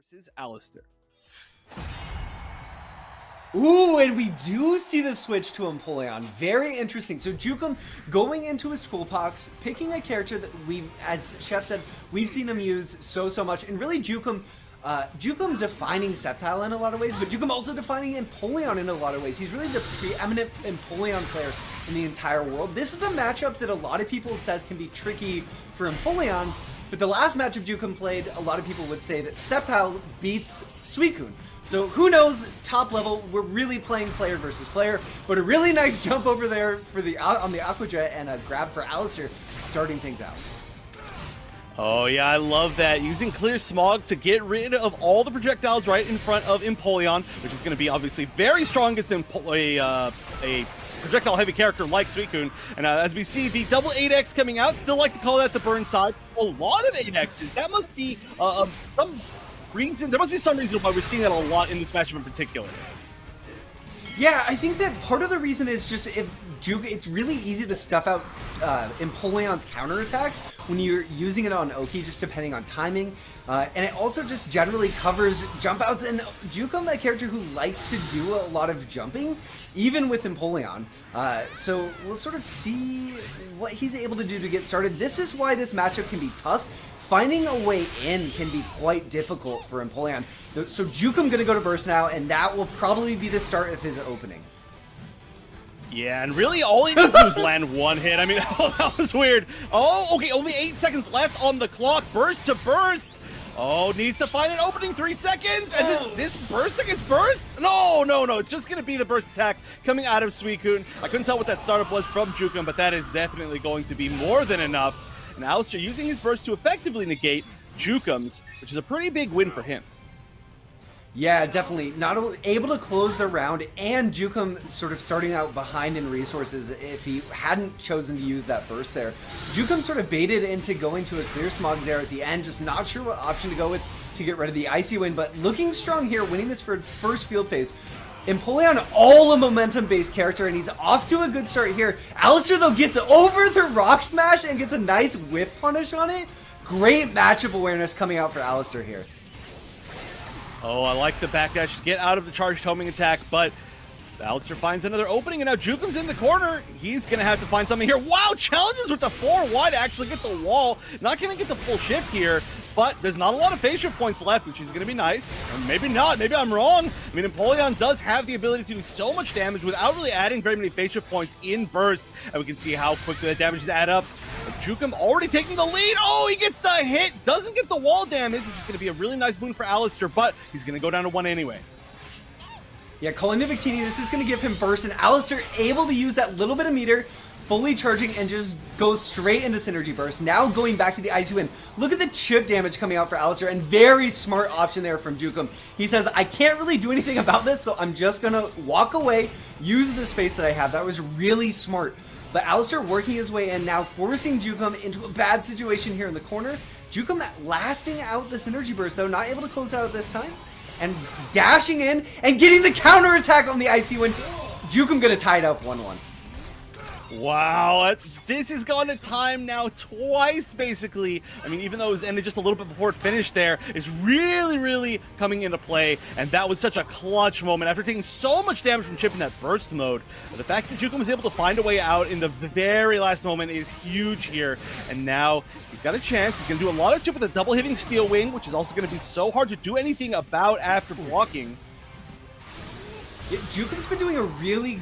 versus Allister. Ooh, and we do see the switch to Empoleon. Very interesting. So Jukem going into his toolbox, picking a character that as Chef said, we've seen him use so much. And really Jukem defining Sceptile in a lot of ways, but Jukem also defining Empoleon in a lot of ways. He's really the preeminent Empoleon player in the entire world. This is a matchup that a lot of people says can be tricky for Empoleon, but the last matchup Jukem played, a lot of people would say that Sceptile beats Suicune. So who knows, top level, we're really playing player versus player, but a really nice jump over there for on the Aqua Jet and a grab for Allister, starting things out. Oh yeah, I love that. Using Clear Smog to get rid of all the projectiles right in front of Empoleon, which is going to be obviously very strong against a projectile-heavy character like Suicune. And as we see the double 8X coming out, still like to call that the burn side. A lot of 8Xs. That must be some reason. There must be some reason why we're seeing that a lot in this matchup in particular. Yeah, I think that part of the reason is just it's really easy to stuff out Empoleon's counterattack when you're using it on Oki, just depending on timing. And it also just generally covers jump outs. And Jukem, that character who likes to do a lot of jumping, even with Empoleon. So we'll sort of see what he's able to do to get started. This is why this matchup can be tough. Finding a way in can be quite difficult for Empoleon. So Jukem gonna go to burst now, and that will probably be the start of his opening. Yeah, and really all he needs to do is land one hit. I mean, oh, that was weird. Oh, okay, only 8 seconds left on the clock. Burst to burst. Oh, needs to find an opening, 3 seconds. And this burst against burst? No. It's just going to be the burst attack coming out of Suicune. I couldn't tell what that startup was from Jukem, but that is definitely going to be more than enough. And Allister using his burst to effectively negate Jukem's, which is a pretty big win for him. Yeah, definitely. Not only able to close the round, and Jukem sort of starting out behind in resources if he hadn't chosen to use that burst there. Jukem sort of baited into going to a Clear Smog there at the end, just not sure what option to go with to get rid of the Icy Wind, but looking strong here, winning this for first field phase. Empoleon, all a momentum-based character, and he's off to a good start here. Allister, though, gets over the Rock Smash and gets a nice whiff punish on it. Great matchup awareness coming out for Allister here. Oh, I like the backdash to get out of the charged homing attack, but Allister finds another opening, and now Jukem's in the corner. He's going to have to find something here. Wow, challenges with the 4Y to actually get the wall. Not going to get the full shift here, but there's not a lot of phase shift points left, which is going to be nice. Or maybe not. Maybe I'm wrong. I mean, Empoleon does have the ability to do so much damage without really adding very many phase shift points in burst, and we can see how quickly the damages add up. But Jukem already taking the lead. Oh, he gets the hit. Doesn't get the wall damage, which is going to be a really nice boon for Allister, but he's going to go down to 1 anyway. Yeah, calling the Victini, this is going to give him burst, and Allister able to use that little bit of meter, fully charging, and just goes straight into Synergy Burst. Now going back to the Icy Wind. Look at the chip damage coming out for Allister, and very smart option there from Jukem. He says, I can't really do anything about this, so I'm just going to walk away, use the space that I have. That was really smart. But Allister working his way in, now forcing Jukem into a bad situation here in the corner. Jukem lasting out the Synergy Burst, though, not able to close out at this time. And dashing in and getting the counter attack on the Icy Wind. Jukem gonna tie it up 1-1. Wow, this has gone to time now twice, basically. I mean, even though it was ended just a little bit before it finished there, it's really coming into play, and that was such a clutch moment. After taking so much damage from Chip in that burst mode, the fact that Jukem was able to find a way out in the very last moment is huge here, and now he's got a chance. He's going to do a lot of Chip with a double hitting Steel Wing, which is also going to be so hard to do anything about after blocking. Yeah, Jukem's been doing a really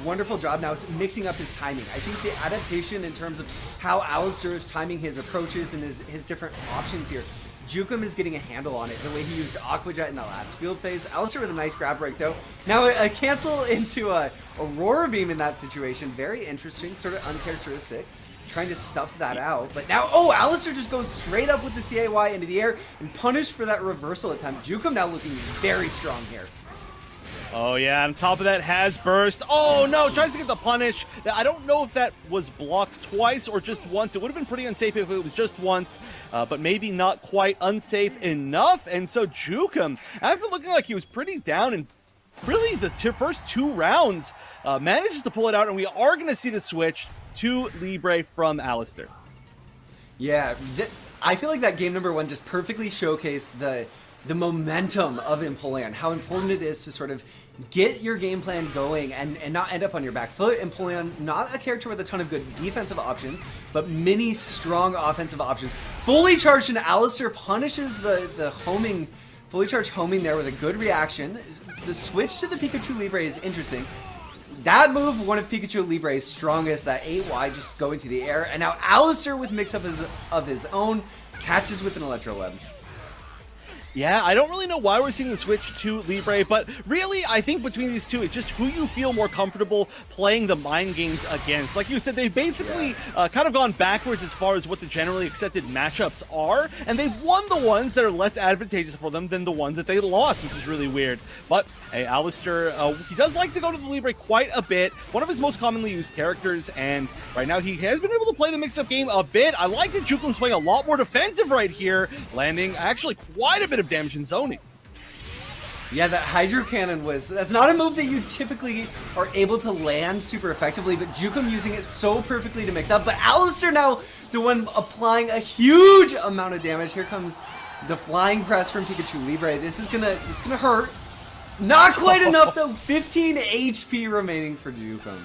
wonderful job now mixing up his timing. I think the adaptation in terms of how Allister is timing his approaches and his different options here, Jukem is getting a handle on it. The way he used Aqua Jet in the last field phase. Allister with a nice grab break though. Now a cancel into a Aurora Beam in that situation. Very interesting, sort of uncharacteristic. Trying to stuff that out, but now, oh, Allister just goes straight up with the CAY into the air and punished for that reversal attempt. Jukem now looking very strong here. Oh yeah, on top of that has burst. Oh no, tries to get the punish. I don't know if that was blocked twice or just once. It would have been pretty unsafe if it was just once, but maybe not quite unsafe enough. And so Jukem, after looking like he was pretty down in really the first 2 rounds, manages to pull it out, and we are going to see the switch to Libre from Allister. Yeah, I feel like that game number 1 just perfectly showcased the momentum of Empoleon, how important it is to sort of get your game plan going and not end up on your back foot. Empoleon, not a character with a ton of good defensive options, but many strong offensive options. Fully charged, and Allister punishes the homing, fully charged homing there with a good reaction. The switch to the Pikachu Libre is interesting. That move, one of Pikachu Libre's strongest, that 8Y just going to the air, and now Allister with mix-up of his own, catches with an Electro Web. Yeah, I don't really know why we're seeing the switch to Libre, but really, I think between these two, it's just who you feel more comfortable playing the mind games against. Like you said, they've basically kind of gone backwards as far as what the generally accepted matchups are, and they've won the ones that are less advantageous for them than the ones that they lost, which is really weird. But, hey, Allister, he does like to go to the Libre quite a bit, one of his most commonly used characters, and right now he has been able to play the mix-up game a bit. I like that Jukum's playing a lot more defensive right here, landing actually quite a bit of damage in zoning. Yeah, that Hydro Cannon that's not a move that you typically are able to land super effectively, but Jukem using it so perfectly to mix up. But Allister now the one applying a huge amount of damage. Here comes the flying press from Pikachu Libre. This is gonna hurt. Not quite enough though. 15 HP remaining for Jukem.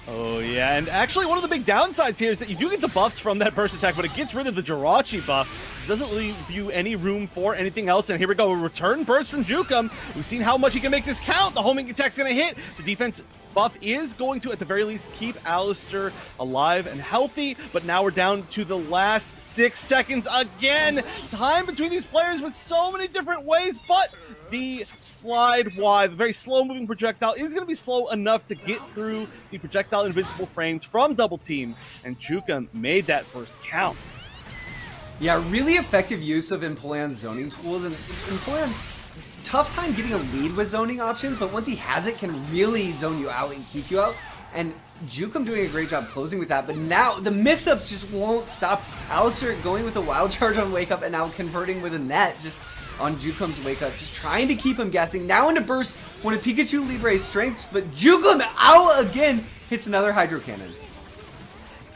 Oh yeah, and actually one of the big downsides here is that you do get the buffs from that burst attack, but it gets rid of the Jirachi buff. It doesn't leave you any room for anything else, and here we go, a return burst from Jukem. We've seen how much he can make this count. The homing attack's gonna hit. The defense buff is going to, at the very least, keep Allister alive and healthy, but now we're down to the last 6 seconds again. Time between these players with so many different ways, but the slide Y, the very slow-moving projectile, is going to be slow enough to get through the projectile invincible frames from Double Team, and Jukem made that first count. Yeah, really effective use of Empoleon's zoning tools, and Empoleon, tough time getting a lead with zoning options, but once he has it, can really zone you out and keep you out. And Jukem doing a great job closing with that, but now the mix-ups just won't stop. Allister going with a wild charge on Wake Up and now converting with a net just on Jukem's Wake Up, just trying to keep him guessing. Now into Burst, one of Pikachu Libre's strengths, but Jukem out again, hits another Hydro Cannon.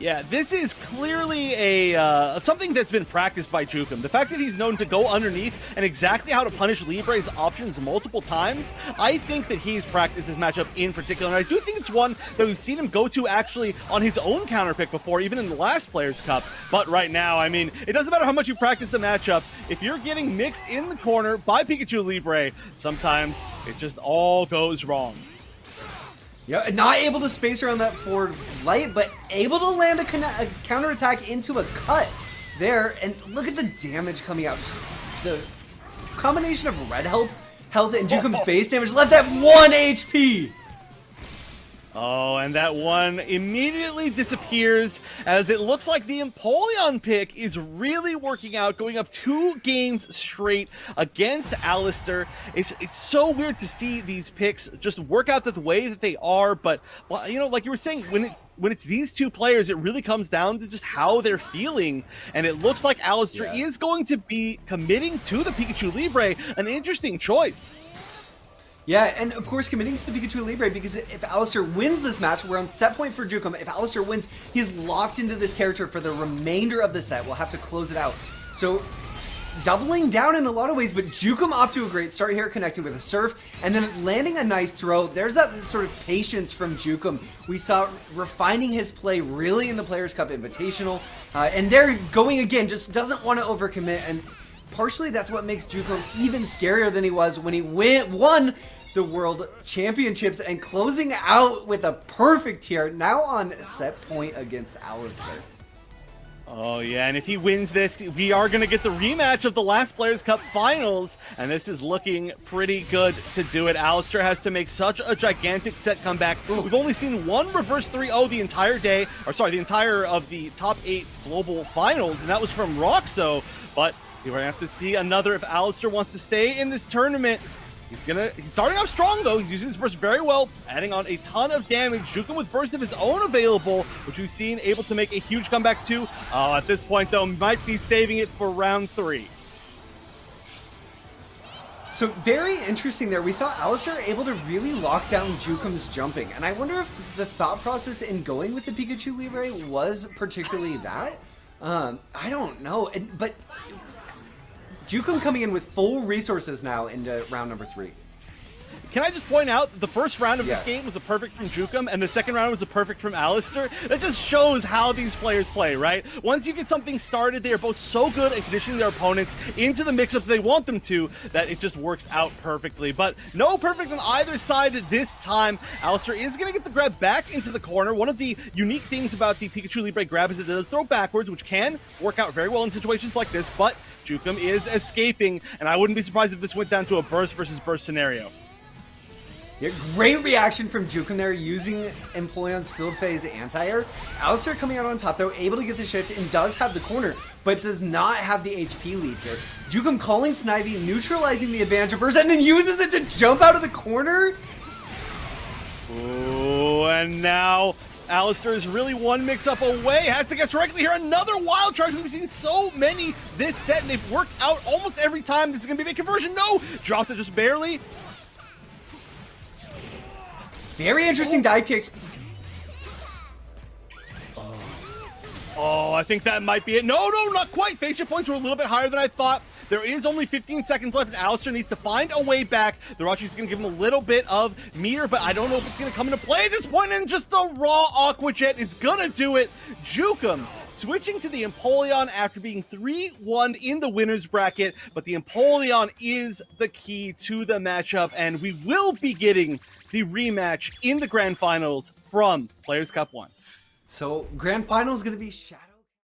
Yeah, this is clearly a something that's been practiced by Jukem. The fact that he's known to go underneath and exactly how to punish Libre's options multiple times, I think that he's practiced this matchup in particular. And I do think it's one that we've seen him go to actually on his own counter pick before, even in the last Players' Cup. But right now, I mean, it doesn't matter how much you practice the matchup. If you're getting mixed in the corner by Pikachu Libre, sometimes it just all goes wrong. Yeah, not able to space around that forward light, but able to land a counterattack into a cut there. And look at the damage coming out. Just the combination of red health and Jukem's base damage left that 1 HP. Oh, and that one immediately disappears as it looks like the Empoleon pick is really working out, going up 2 games straight against Allister. It's so weird to see these picks just work out the way that they are, but, you know, like you were saying, when it's these two players, it really comes down to just how they're feeling, and it looks like Allister is going to be committing to the Pikachu Libre, an interesting choice. Yeah, and of course committing to the Pikachu Libre, because if Allister wins this match, we're on set point for Jukem. If Allister wins, he's locked into this character for the remainder of the set. We'll have to close it out. So, doubling down in a lot of ways, but Jukem off to a great start here, connecting with a Surf, and then landing a nice throw. There's that sort of patience from Jukem. We saw refining his play really in the Players' Cup Invitational, and they're going again, just doesn't want to overcommit, and partially that's what makes Jukem even scarier than he was when he won the World Championships, and closing out with a perfect here, now on set point against Allister. Oh yeah, and if he wins this, we are going to get the rematch of the last Players' Cup Finals, and this is looking pretty good to do it. Allister has to make such a gigantic set comeback. We've only seen one reverse 3-0 the entire day, or sorry, the entire of the top 8 global finals, and that was from Roxo, but we're going to have to see another if Allister wants to stay in this tournament. He's starting off strong though. He's using his burst very well, adding on a ton of damage. Jukem with burst of his own available, which we've seen able to make a huge comeback too. At this point though, might be saving it for round 3. So very interesting there. We saw Allister able to really lock down Jukem's jumping, and I wonder if the thought process in going with the Pikachu Libre was particularly that. I don't know, but Jukem coming in with full resources now into round number 3. Can I just point out, the first round of this Yeah. game was a perfect from Jukem, and the second round was a perfect from Allister. That just shows how these players play, right? Once you get something started, they are both so good at conditioning their opponents into the mix-ups they want them to, that it just works out perfectly. But no perfect on either side this time. Allister is going to get the grab back into the corner. One of the unique things about the Pikachu Libre grab is it does throw backwards, which can work out very well in situations like this, but Jukem is escaping, and I wouldn't be surprised if this went down to a burst versus burst scenario. Yeah, great reaction from Jukem there, using Empoleon's field phase anti-air. Allister coming out on top though, able to get the shift and does have the corner, but does not have the HP lead here. Jukem calling Snivy, neutralizing the advantage of burst, and then uses it to jump out of the corner. Ooh, and now Allister is really one mix-up away. Has to guess correctly here. Another wild charge. We've seen so many this set, and they've worked out almost every time. This is going to be a big conversion. No! Drops it just barely. Very interesting dive kicks. Oh, I think that might be it. No, not quite. Facial points were a little bit higher than I thought. There is only 15 seconds left, and Allister needs to find a way back. The Rashi is going to give him a little bit of meter, but I don't know if it's going to come into play at this point, and just the raw Aqua Jet is going to do it. Jukem switching to the Empoleon after being 3-1 in the winner's bracket, but the Empoleon is the key to the matchup, and we will be getting the rematch in the Grand Finals from Players Cup 1. So Grand Final is going to be Shadow.